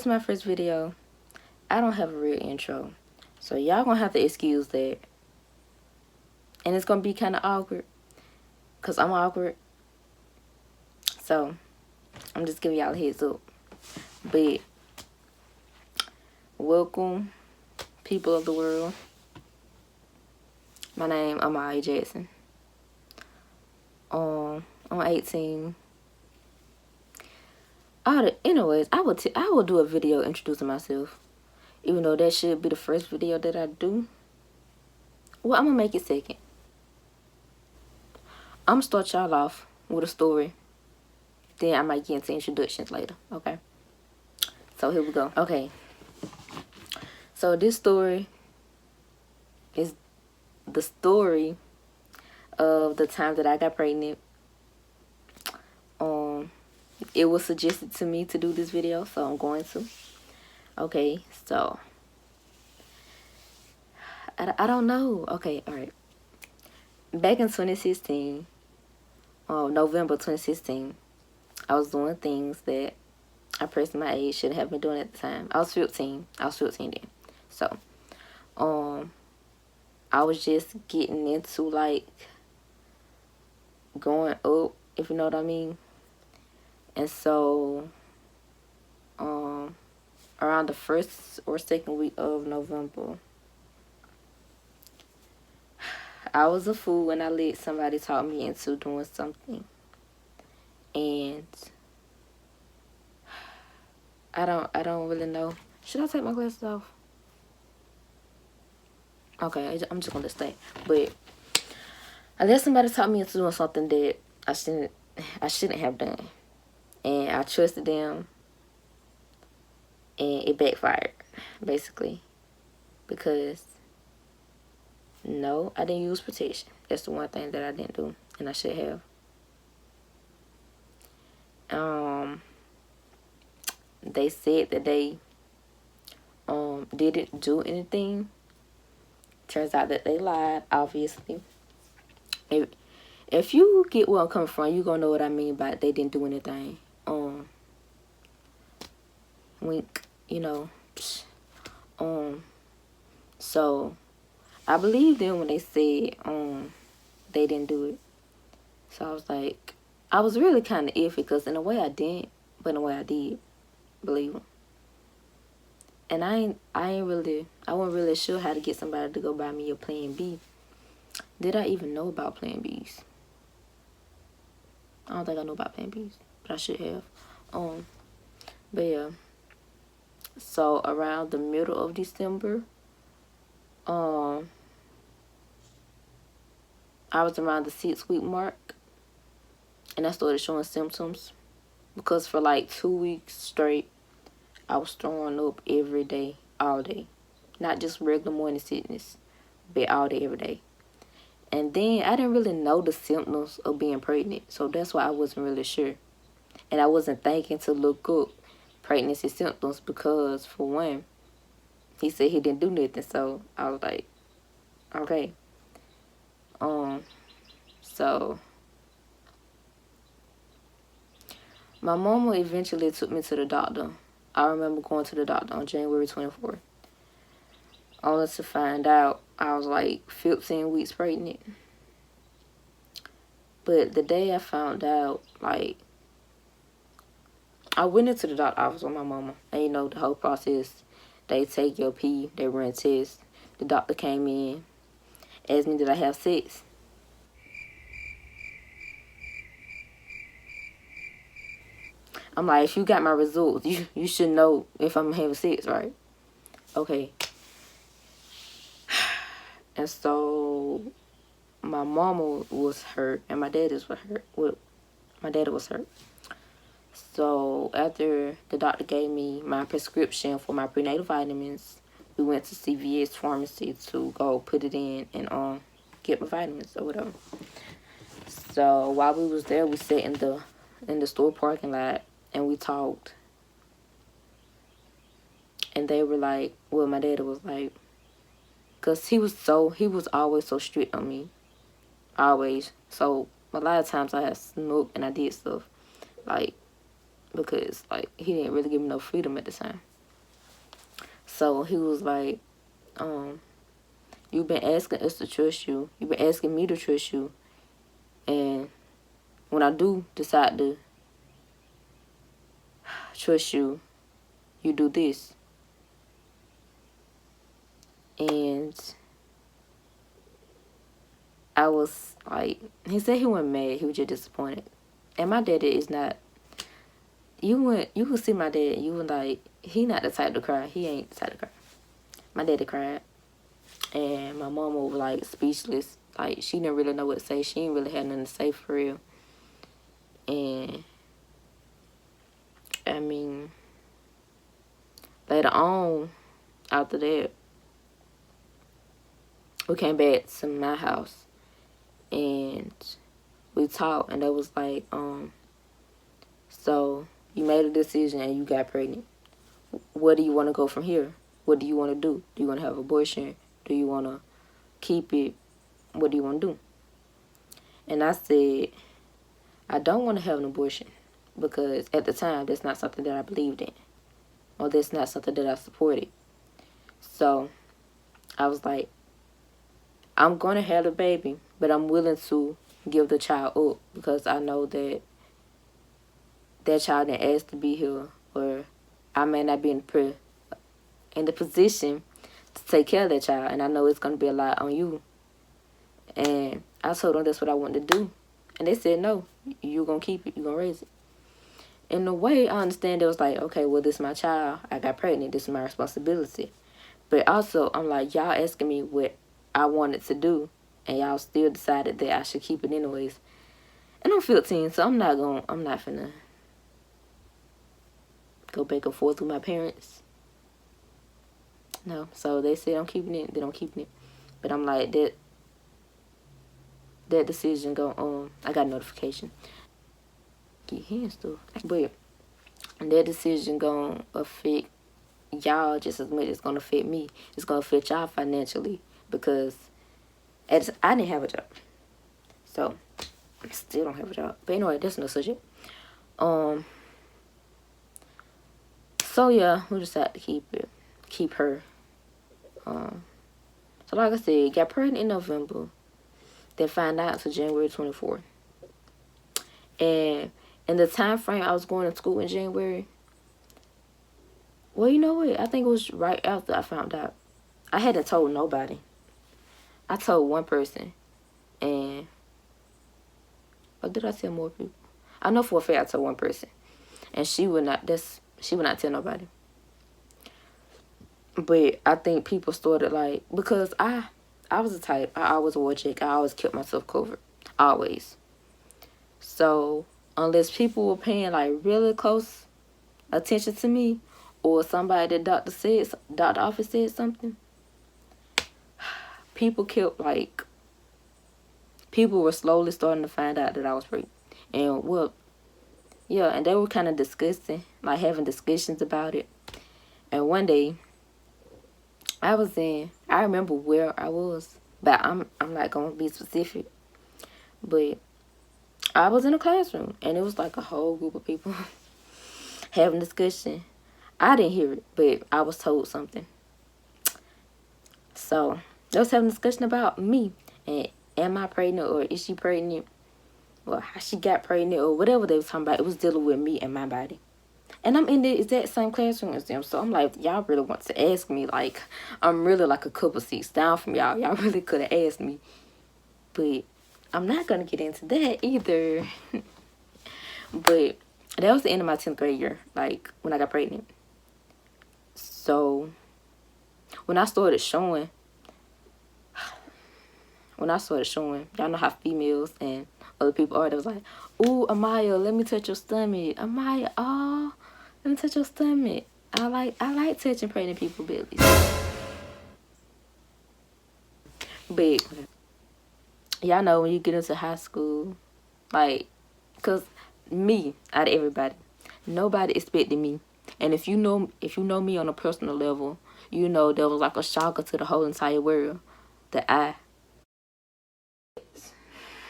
this is my first video, I don't have a real intro. So y'all gonna have to excuse that. And it's gonna be kind of awkward. Because I'm awkward. So, I'm just giving y'all a heads up. But, welcome, people of the world. My name is Amari Jackson. I'm 18. Anyways, I will do a video introducing myself. Even though that should be the first video that I do. Well, I'm going to make it second. I'm going to start y'all off with a story. Then I might get into introductions later. Okay? So, here we go. Okay. So, this story is the story of the time that I got pregnant. It was suggested to me to do this video, so I'm going to. Okay, so I don't know. Okay, all right. Back in 2016, November 2016, I was doing things that I pressed my age shouldn't have been doing at the time. I was 15. I was 15 then. So, I was just getting into like going up, if you know what I mean. And so, around the first or second week of November, I was a fool when I let somebody talk me into doing something. And I don't really know. Should I take my glasses off? Okay, I'm just gonna stay. But I let somebody talk me into doing something that I shouldn't have done. And I trusted them, and it backfired, basically. Because, no, I didn't use protection. That's the one thing that I didn't do, and I should have. They said that they didn't do anything. Turns out that they lied, obviously. If you get where I'm coming from, you gonna know what I mean by they didn't do anything. Wink, you know. So I believed them when they said they didn't do it. So I was like, I was really kind of iffy because in a way I didn't, but in a way I did believe them. And I wasn't really sure how to get somebody to go buy me a Plan B. Did I even know about Plan Bs? I don't think I know about Plan Bs, but I should have. But yeah. So around the middle of December, I was around the 6-week mark, and I started showing symptoms because for like 2 weeks straight, I was throwing up every day, all day. Not just regular morning sickness, but all day, every day. And then I didn't really know the symptoms of being pregnant, so that's why I wasn't really sure. And I wasn't thinking to look up pregnancy symptoms because, for one, he said he didn't do nothing, so I was like, okay. So my mama eventually took me to the doctor. I remember going to the doctor on January 24th. Only to find out I was like 15 weeks pregnant. But the day I found out, like, I went into the doctor's office with my mama. And you know, the whole process, they take your pee, they run tests. The doctor came in, asked me did I have sex. I'm like, if you got my results, you should know if I'm having sex, right? Okay. And so my mama was hurt and my daddy was hurt. Well, my daddy was hurt. So after the doctor gave me my prescription for my prenatal vitamins, we went to CVS pharmacy to go put it in and get my vitamins or whatever. So while we was there, we sat in the store parking lot and we talked. And they were like, well, my daddy was like, because he was always so strict on me. Always. So a lot of times I had smoked and I did stuff. Like, because, like, he didn't really give me no freedom at the time. So he was like, you've been asking us to trust you. You've been asking me to trust you. And when I do decide to trust you, you do this. And I was like, he said he wasn't mad. He was just disappointed. And my daddy is not. You could see my dad. You were like, he not the type to cry. He ain't the type to cry. My daddy cried. And my mama was like speechless. Like, she didn't really know what to say. She didn't really have nothing to say for real. And I mean, later on, after that, we came back to my house and we talked, and they was like, so you made a decision and you got pregnant. Where do you want to go from here? What do you want to do? Do you want to have an abortion? Do you want to keep it? What do you want to do? And I said, I don't want to have an abortion, because at the time, that's not something that I believed in, or that's not something that I supported. So I was like, I'm going to have a baby, but I'm willing to give the child up, because I know that that child didn't ask to be here, or I may not be in the position to take care of that child, and I know it's going to be a lot on you. And I told them that's what I wanted to do. And they said, no, you're going to keep it. You're going to raise it. In a way, I understand it was like, okay, well, this is my child. I got pregnant. This is my responsibility. But also, I'm like, y'all asking me what I wanted to do, and y'all still decided that I should keep it anyways. And I'm 15, so I'm not finna go back and forth with my parents. No. So they said I'm keeping it, then I'm keeping it. But I'm like, that decision go on. I got a notification. Get hands stuff. But that decision gonna affect y'all just as much as it's gonna affect me. It's gonna affect y'all financially, because I didn't have a job. So I still don't have a job. But anyway, that's no subject. So yeah, we decided to keep her. So like I said, got pregnant in November. Then find out until January 24th. And in the time frame I was going to school in January, well, you know what? I think it was right after I found out. I hadn't told nobody. I told one person. And, or did I tell more people? I know for a fact I told one person. And she would not tell nobody. But I think people started like, because I was the type, I always wore a jacket. I always kept myself covered. Always. So unless people were paying like really close attention to me, or somebody that doctor office said something, people were slowly starting to find out that I was pregnant. And well, yeah, and they were kind of discussing, like having discussions about it. And one day, I remember where I was, but I'm not gonna be specific. But I was in a classroom, and it was like a whole group of people having discussion. I didn't hear it, but I was told something. So they was having a discussion about me, and am I pregnant, or is she pregnant, or how she got pregnant, or whatever they was talking about. It was dealing with me and my body. And I'm in the exact same classroom as them. So I'm like, y'all really want to ask me. Like, I'm really like a couple seats down from y'all. Y'all really could have asked me. But I'm not going to get into that either. But that was the end of my 10th grade year. Like, when I got pregnant. So, when I started showing, y'all know how females and other people are. They was like, ooh, Amaya, let me touch your stomach. Amaya, oh, let me touch your stomach. I like touching pregnant people's bellies. But y'all know when you get into high school, like, cause me, out of everybody, nobody expected me. And if you know me on a personal level, you know there was like a shocker to the whole entire world that I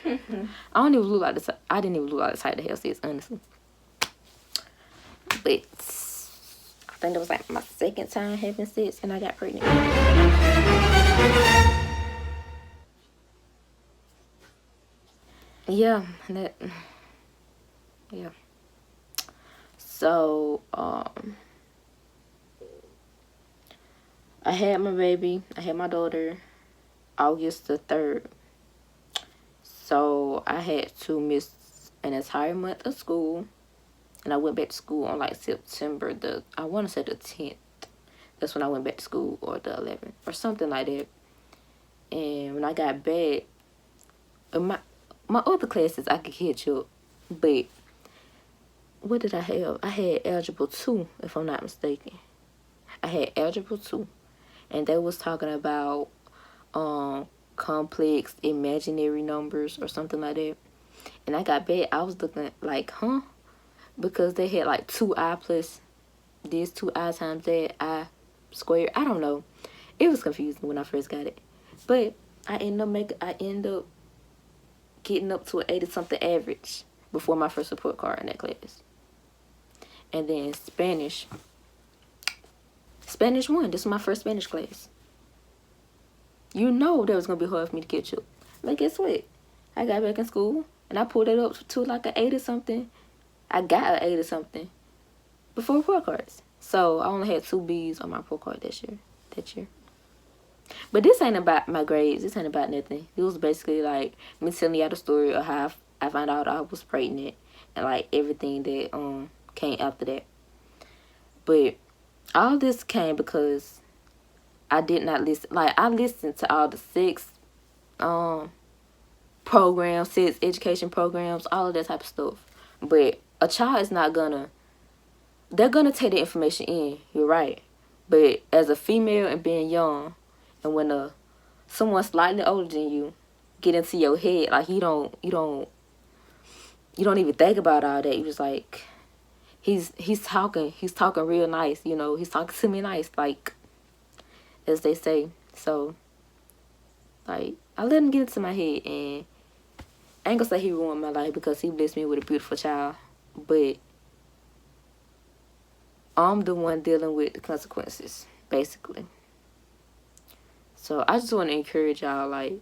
didn't even look like the type to have sex, honestly. But think that was like my second time having sex and I got pregnant. Yeah, yeah. So, I had my baby. I had my daughter August the 3rd. So, I had to miss an entire month of school. And I went back to school on like September I want to say the 10th. That's when I went back to school, or the 11th, or something like that. And when I got back, my other classes I could catch up, but what did I have? I had Algebra 2, if I'm not mistaken. I had Algebra 2, and they was talking about complex imaginary numbers or something like that. And I got back, I was looking like, huh? Because they had like 2i plus this, 2i times that, I squared. I don't know. It was confusing when I first got it. But I end up getting up to an 80-something average before my first report card in that class. And then Spanish 1. This is my first Spanish class. You know that was going to be hard for me to catch up. But guess what? I got back in school and I pulled it up to like an 80-something. I got an 80-something before report cards. So I only had 2 B's on my report card that year. But this ain't about my grades. This ain't about nothing. It was basically like me telling y'all the story of how I found out I was pregnant and like everything that came after that. But all this came because I did not listen. Like, I listened to all the sex programs, sex education programs, all of that type of stuff. But a child is not gonna, they're gonna take the information in. You're right. But as a female and being young, and when someone slightly older than you get into your head, like you don't even think about all that. You just like, he's talking real nice, you know, he's talking to me nice, like, as they say. So like, I let him get into my head, and I ain't gonna say he ruined my life because he blessed me with a beautiful child, but I'm the one dealing with the consequences, basically. So I just want to encourage y'all, like,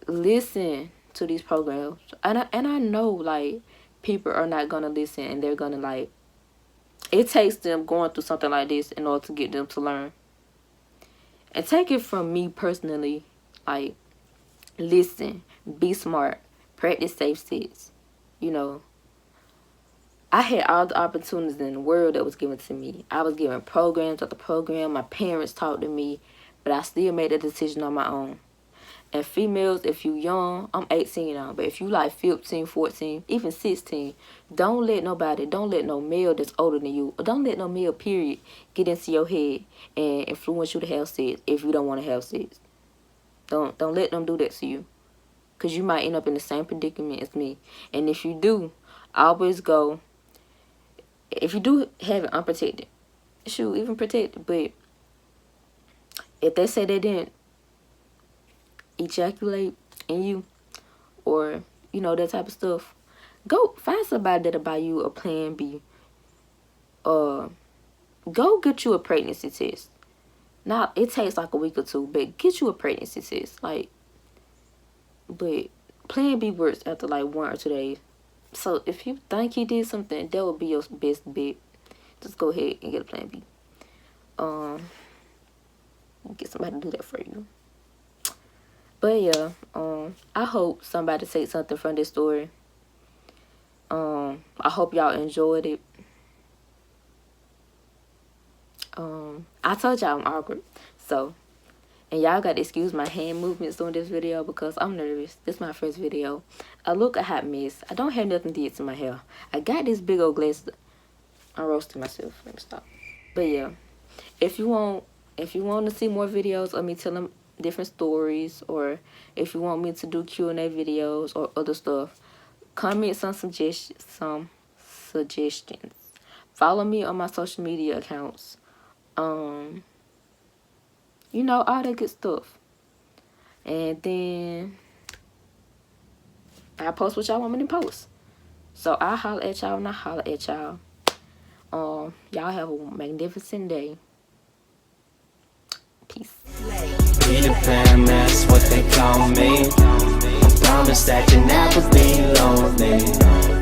listen to these programs. And I know, like, people are not going to listen, and they're going to, like, it takes them going through something like this in order to get them to learn. And take it from me personally, like, listen, be smart, practice safe sex. You know, I had all the opportunities in the world that was given to me. I was given programs after program. My parents taught to me, but I still made a decision on my own. And females, if you young, I'm 18 now, but if you like 15, 14, even 16, don't let no male that's older than you, or don't let no male, period, get into your head and influence you to have sex if you don't want to have sex. Don't let them do that to you, because you might end up in the same predicament as me. And if you do, always go, if you do have it unprotected, shoot, even protected, but if they say they didn't ejaculate in you, or, you know, that type of stuff, go find somebody that'll buy you a plan B. Go get you a pregnancy test. Now, it takes like a week or 2, but get you a pregnancy test. Like, but plan B works after like 1 or 2 days. So if you think he did something, that would be your best bet. Just go ahead and get a plan B. Get somebody to do that for you. But yeah, I hope somebody takes something from this story. I hope y'all enjoyed it. I told y'all I'm awkward, so, and y'all got to excuse my hand movements during this video because I'm nervous. This is my first video. I look a hot mess. I don't have nothing did to my hair. I got this big old glass. I'm roasting myself. Let me stop. But yeah, if you want to see more videos of me telling different stories, or if you want me to do Q&A videos or other stuff, comment some suggestions. Follow me on my social media accounts. You know, all that good stuff. And then I post what y'all want me to post. So I'll holler at y'all when I holler at y'all. Y'all have a magnificent day. Peace. Peter Pan, that's what they call me. I promise that you'll never be lonely.